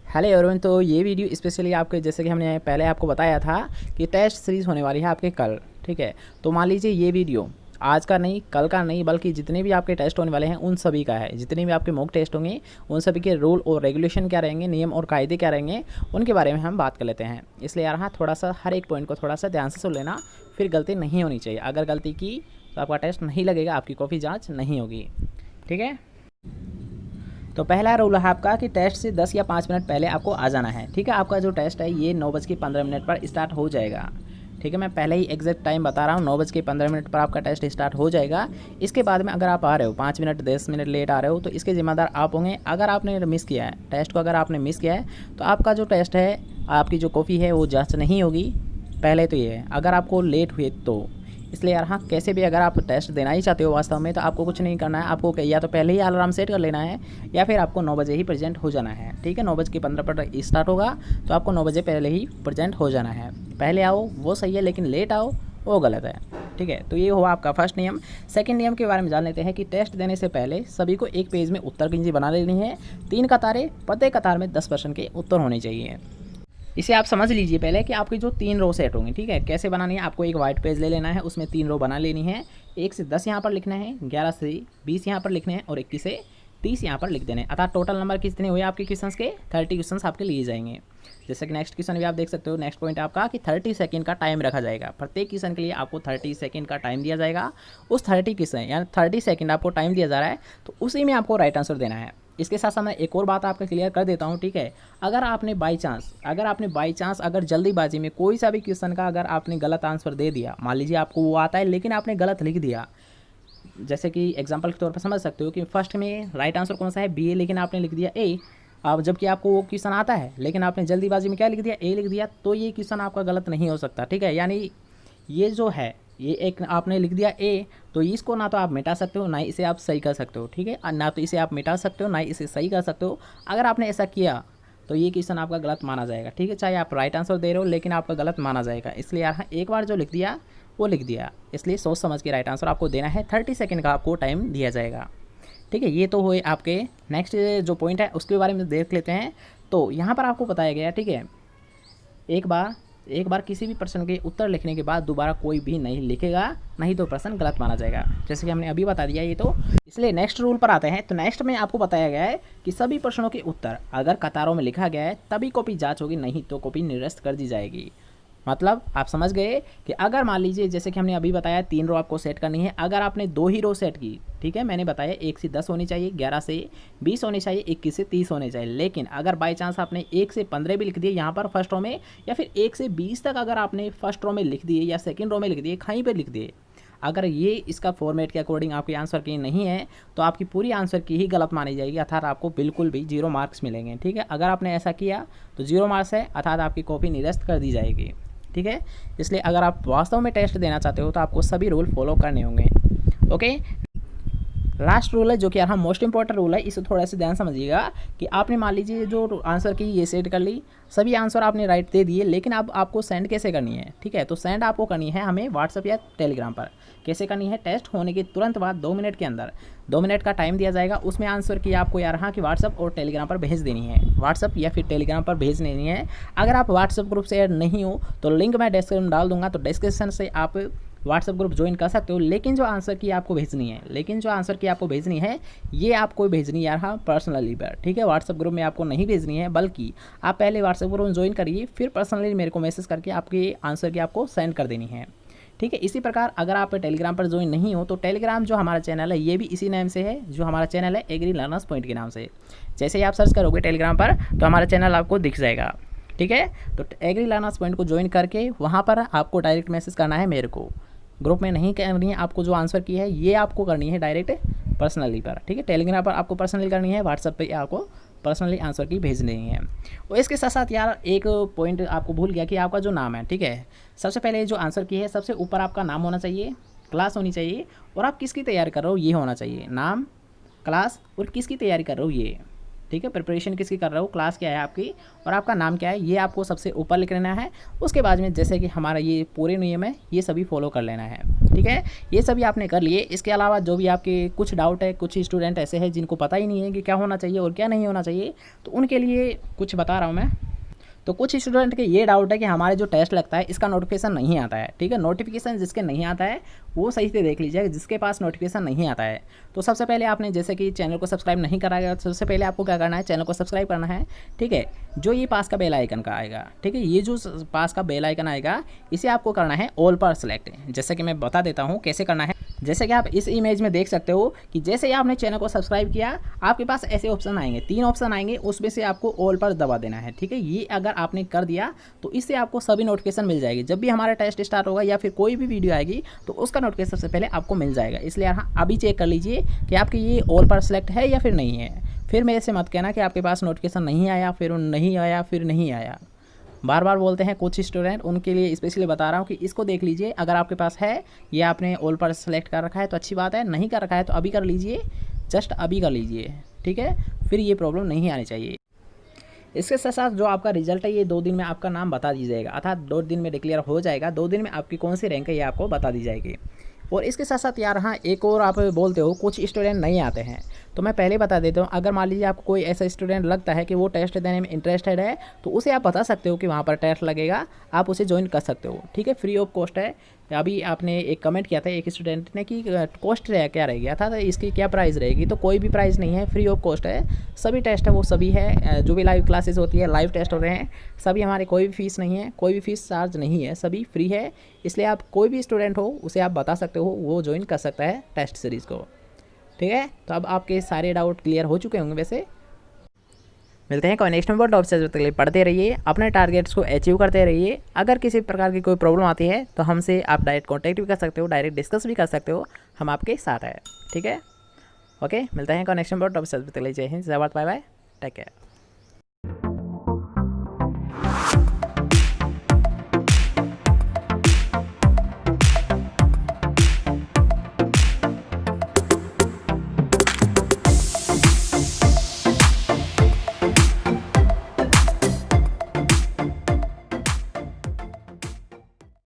Hello everyone. तो ये video specially आपके जैसे कि हमने पहले आपको बताया था कि टेस्ट सीरीज़ होने वाली है आपके कल। ठीक है, तो मान लीजिए ये वीडियो आज का नहीं, कल का नहीं, बल्कि जितने भी आपके टेस्ट होने वाले हैं उन सभी का है। जितने भी आपके मॉक टेस्ट होंगे उन सभी के रूल और रेगुलेशन क्या रहेंगे, नियम और कायदे क्या रहेंगे, उनके बारे में हम बात कर लेते हैं। इसलिए यार हाँ, थोड़ा सा हर एक पॉइंट को थोड़ा सा ध्यान से सुन लेना, फिर गलती नहीं होनी चाहिए। अगर गलती की तो आपका टेस्ट नहीं लगेगा, आपकी कॉपी जाँच नहीं होगी। ठीक है, तो पहला रूल है आपका कि टेस्ट से 10 या 5 मिनट पहले आपको आ जाना है। ठीक है, आपका जो टेस्ट है ये 9:15 पर स्टार्ट हो जाएगा। ठीक है, मैं पहले ही एग्जैक्ट टाइम बता रहा हूँ, 9:15 पर आपका टेस्ट स्टार्ट हो जाएगा। इसके बाद में अगर आप आ रहे हो 5 मिनट 10 मिनट लेट आ रहे हो तो इसके ज़िम्मेदार आप होंगे। अगर आपने मिस किया है टेस्ट को, अगर आपने मिस किया है तो आपका जो टेस्ट है, आपकी जो कॉपी है वो जाँच नहीं होगी। पहले तो ये है, अगर आपको लेट हुए तो। इसलिए यार हाँ, कैसे भी अगर आप टेस्ट देना ही चाहते हो वास्तव में, तो आपको कुछ नहीं करना है। आपको या तो पहले ही अलार्म सेट कर लेना है या फिर आपको 9 बजे ही प्रेजेंट हो जाना है। ठीक है, 9:15 पर स्टार्ट होगा तो आपको 9 बजे पहले ही प्रेजेंट हो जाना है। पहले आओ वो सही है, लेकिन लेट आओ वो गलत है। ठीक है, तो ये हुआ आपका फर्स्ट नियम। सेकंड नियम के बारे में जान लेते हैं कि टेस्ट देने से पहले सभी को एक पेज में उत्तर कुंजी बना लेनी है। 3 कतारें, प्रत्येक कतार में 10% के उत्तर होने चाहिए। इसे आप समझ लीजिए पहले कि आपकी जो 3 रो सेट होंगी। ठीक है, कैसे बनानी है, आपको एक वाइट पेज ले लेना है, उसमें 3 रो बना लेनी है। 1 से 10 यहाँ पर लिखना है, 11 से 20 यहाँ पर लिखने हैं और 21 से 30 यहाँ पर लिख देने हैं। अर्थात टोटल नंबर कितने हुए आपके क्वेश्चंस के? 30 क्वेश्चंस आपके लिए जाएंगे। जैसे कि नेक्स्ट क्वेश्चन भी आप देख सकते हो। नेक्स्ट पॉइंट आपका कि 30 सेकंड का टाइम रखा जाएगा। प्रत्येक क्वेश्चन के लिए आपको 30 सेकंड का टाइम दिया जाएगा। उस 30 क्वेश्चन यानी 30 सेकंड आपको टाइम दिया जा रहा है, तो उसी में आपको राइट आंसर देना है। इसके साथ साथ मैं एक और बात आपका क्लियर कर देता हूँ। ठीक है, अगर आपने बाई चांस अगर जल्दीबाजी में कोई सा भी क्वेश्चन का अगर आपने गलत आंसर दे दिया, मान लीजिए आपको वो आता है लेकिन आपने गलत लिख दिया। जैसे कि एग्जांपल के तौर पर समझ सकते हो कि फर्स्ट में राइट आंसर कौन सा है, बी ए, लेकिन आपने लिख दिया ए। अब जबकि आपको वो क्वेश्चन आता है लेकिन आपने जल्दीबाजी में क्या लिख दिया, ए लिख दिया, तो ये क्वेश्चन आपका गलत नहीं हो सकता। ठीक है, यानी ये जो है, ये एक आपने लिख दिया ए, तो इसको ना तो आप मिटा सकते हो ना ही इसे आप सही कर सकते हो। ठीक है, ना तो इसे आप मिटा सकते हो ना ही इसे सही कर सकते हो। अगर आपने ऐसा किया तो ये क्वेश्चन आपका गलत माना जाएगा। ठीक है, चाहे आप राइट आंसर दे रहे हो लेकिन आपका गलत माना जाएगा। इसलिए यार एक बार जो लिख दिया वो लिख दिया, इसलिए सोच समझ के राइट आंसर आपको देना है। 30 सेकेंड का आपको टाइम दिया जाएगा। ठीक है, ये तो हुए आपके। नेक्स्ट जो पॉइंट है उसके बारे में देख लेते हैं। तो यहाँ पर आपको बताया गया, ठीक है, एक बार किसी भी प्रश्न के उत्तर लिखने के बाद दोबारा कोई भी नहीं लिखेगा, नहीं तो प्रश्न गलत माना जाएगा। जैसे कि हमने अभी बता दिया ये तो। इसलिए नेक्स्ट रूल पर आते हैं। तो नेक्स्ट में आपको बताया गया है कि सभी प्रश्नों के उत्तर अगर कतारों में लिखा गया है तभी कॉपी जांच होगी, नहीं तो कॉपी निरस्त कर दी जाएगी। मतलब आप समझ गए कि अगर मान लीजिए जैसे कि हमने अभी बताया 3 रो आपको सेट करनी है। अगर आपने 2 ही रो सेट की, ठीक है, मैंने बताया 1 से 10 होनी चाहिए, 11 से 20 होनी चाहिए, 21 से 30 होने चाहिए। लेकिन अगर बाई चांस आपने 1 से 15 भी लिख दिए यहाँ पर फर्स्ट रो में, या फिर 1 से 20 तक अगर आपने फर्स्ट रो में लिख दिए या सेकेंड रो में लिख दिए, कहीं पर लिख दिए, अगर ये इसका फॉर्मेट के अकॉर्डिंग आपके आंसर की नहीं है तो आपकी पूरी आंसर की ही गलत मानी जाएगी, अर्थात आपको बिल्कुल भी 0 मार्क्स मिलेंगे। ठीक है, अगर आपने ऐसा किया तो 0 मार्क्स है, अर्थात आपकी कॉपी निरस्त कर दी जाएगी। ठीक है, इसलिए अगर आप वास्तव में टेस्ट देना चाहते हो तो आपको सभी रूल फॉलो करने होंगे। ओके, लास्ट रूल है जो कि यहाँ मोस्ट इंपॉर्टेंट रूल है, इसे थोड़ा सा ध्यान समझिएगा कि आपने मान लीजिए जो आंसर की ये सेट कर ली, सभी आंसर आपने राइट दे दिए, लेकिन अब आपको सेंड कैसे करनी है? ठीक है, तो सेंड आपको करनी है हमें व्हाट्सअप या टेलीग्राम पर। कैसे करनी है? टेस्ट होने के तुरंत बाद 2 मिनट के अंदर, 2 मिनट का टाइम दिया जाएगा, उसमें आंसर की आपको यार हाँ कि व्हाट्सअप और टेलीग्राम पर भेज देनी है। व्हाट्सअप या फिर टेलीग्राम पर भेज देनी है। अगर आप व्हाट्सअप ग्रुप से ऐड नहीं हो तो लिंक मैं डिस्क्रिप्शन में डाल दूंगा, तो डिस्क्रिप्शन से आप व्हाट्सअप ग्रुप ज्वाइन कर सकते हो। लेकिन जो आंसर की आपको भेजनी है ये आपको भेजनी है यार हाँ पर्सनली पर। ठीक है, व्हाट्सअप ग्रुप में आपको नहीं भेजनी है, बल्कि आप पहले व्हाट्सअप ग्रुप में ज्वाइन करिए, फिर पर्सनली मेरे को मैसेज करके आपके आंसर की आपको सेंड कर देनी है। ठीक है, इसी प्रकार अगर आप टेलीग्राम पर ज्वाइन नहीं हो तो टेलीग्राम जो हमारा चैनल है ये भी इसी नेम से है, जो हमारा चैनल है एग्री लर्नर्स पॉइंट के नाम से। जैसे ही आप सर्च करोगे टेलीग्राम पर तो हमारा चैनल आपको दिख जाएगा। ठीक है, तो एग्री लर्नर्स पॉइंट को ज्वाइन करके वहाँ पर आपको डायरेक्ट मैसेज करना है मेरे को। ग्रुप में नहीं करनी है आपको, जो आंसर की है ये आपको करनी है डायरेक्ट पर्सनली पर। ठीक है, टेलीग्राम पर आपको पर्सनली करनी है, व्हाट्सएप पे आपको पर्सनली आंसर की भेजनी है। और इसके साथ साथ यार एक पॉइंट आपको भूल गया कि आपका जो नाम है, ठीक है, सबसे पहले जो आंसर की है सबसे ऊपर आपका नाम होना चाहिए, क्लास होनी चाहिए, और आप किसकी तैयारी कर रहे हो ये होना चाहिए। नाम, क्लास और किसकी तैयारी कर रहे हो ये। ठीक है। प्रिपरेशन किसकी कर रहे हो, क्लास क्या है आपकी और आपका नाम क्या है, ये आपको सबसे ऊपर लिख लेना है। उसके बाद में जैसे कि हमारा ये पूरे नियम है ये सभी फॉलो कर लेना है, ठीक है। ये सभी आपने कर लिए। इसके अलावा जो भी आपके कुछ डाउट है, कुछ स्टूडेंट ऐसे हैं जिनको पता ही नहीं है कि क्या होना चाहिए और क्या नहीं होना चाहिए, तो उनके लिए कुछ बता रहा हूँ मैं। तो कुछ स्टूडेंट के ये डाउट है कि हमारे जो टेस्ट लगता है इसका नोटिफिकेशन नहीं आता है, ठीक है। नोटिफिकेशन जिसके नहीं आता है वो सही से देख लीजिए, जिसके पास नोटिफिकेशन नहीं आता है तो सबसे पहले आपने जैसे कि चैनल को सब्सक्राइब नहीं करा गया, सबसे पहले आपको क्या करना है, चैनल को सब्सक्राइब करना है, ठीक है। जो ये पास का बेल आइकन का आएगा, ठीक है, ये जो पास का बेल आइकन आएगा इसे आपको करना है ऑल पर सेलेक्ट। जैसे कि मैं बता देता हूँ कैसे करना है। जैसे कि आप इस इमेज में देख सकते हो कि जैसे ही आपने चैनल को सब्सक्राइब किया आपके पास ऐसे ऑप्शन आएंगे, 3 ऑप्शन आएंगे, उसमें से आपको ऑल पर दबा देना है, ठीक है। ये अगर आपने कर दिया तो इससे आपको सभी नोटिफिकेशन मिल जाएगी। जब भी हमारा टेस्ट स्टार्ट होगा या फिर कोई भी वीडियो आएगी तो उसका नोटिफिकेशन सबसे पहले आपको मिल जाएगा। इसलिए हाँ, अभी चेक कर लीजिए कि आपकी ये ऑल पर सेलेक्ट है या फिर नहीं है। फिर मेरे से मत कहना कि आपके पास नोटिफिकेशन नहीं आया, फिर नहीं आया, फिर नहीं आया। बार बार बोलते हैं कुछ स्टूडेंट, उनके लिए स्पेशली बता रहा हूँ कि इसको देख लीजिए। अगर आपके पास है, ये आपने ऑल पर सेलेक्ट कर रखा है तो अच्छी बात है, नहीं कर रखा है तो अभी कर लीजिए, जस्ट अभी कर लीजिए, ठीक है। फिर ये प्रॉब्लम नहीं आनी चाहिए। इसके साथ साथ जो आपका रिजल्ट है ये 2 दिन में आपका नाम बता दी जाएगा, अर्थात 2 दिन में डिक्लेयर हो जाएगा। 2 दिन में आपकी कौन सी रैंक है ये आपको बता दी जाएगी। और इसके साथ साथ यार हाँ, एक और आप बोलते हो कुछ स्टूडेंट नहीं आते हैं, तो मैं पहले बता देता हूँ। अगर मान लीजिए आपको कोई ऐसा स्टूडेंट लगता है कि वो टेस्ट देने में इंटरेस्टेड है तो उसे आप बता सकते हो कि वहाँ पर टेस्ट लगेगा, आप उसे ज्वाइन कर सकते हो, ठीक है। फ्री ऑफ कॉस्ट है। अभी आपने एक कमेंट किया था एक स्टूडेंट ने कि कॉस्ट क्या रह गया था, तो इसकी क्या प्राइस रहेगी, तो कोई भी प्राइस नहीं है, फ्री ऑफ कॉस्ट है। सभी टेस्ट है वो सभी है, जो भी लाइव क्लासेस होती है, लाइव टेस्ट हो रहे हैं सभी हमारे, कोई भी फीस नहीं है, कोई भी फीस चार्ज नहीं है, सभी फ्री है। इसलिए आप कोई भी स्टूडेंट हो उसे आप बता सकते हो, वो ज्वाइन कर सकता है टेस्ट सीरीज़ को, ठीक है। तो अब आपके सारे डाउट क्लियर हो चुके होंगे वैसे। मिलते हैं कोई नेक्स्ट नंबर टॉप से, तक पढ़ते रहिए, अपने टारगेट्स को अचीव करते रहिए। अगर किसी प्रकार की कोई प्रॉब्लम आती है तो हमसे आप डायरेक्ट कॉन्टैक्ट भी कर सकते हो, डायरेक्ट डिस्कस भी कर सकते हो, हम आपके साथ हैं, ठीक है। ओके, मिलते हैं कोई नेक्स्ट नंबर टॉप से, तक जय हिंद, जय Bharat, bye bye, take care.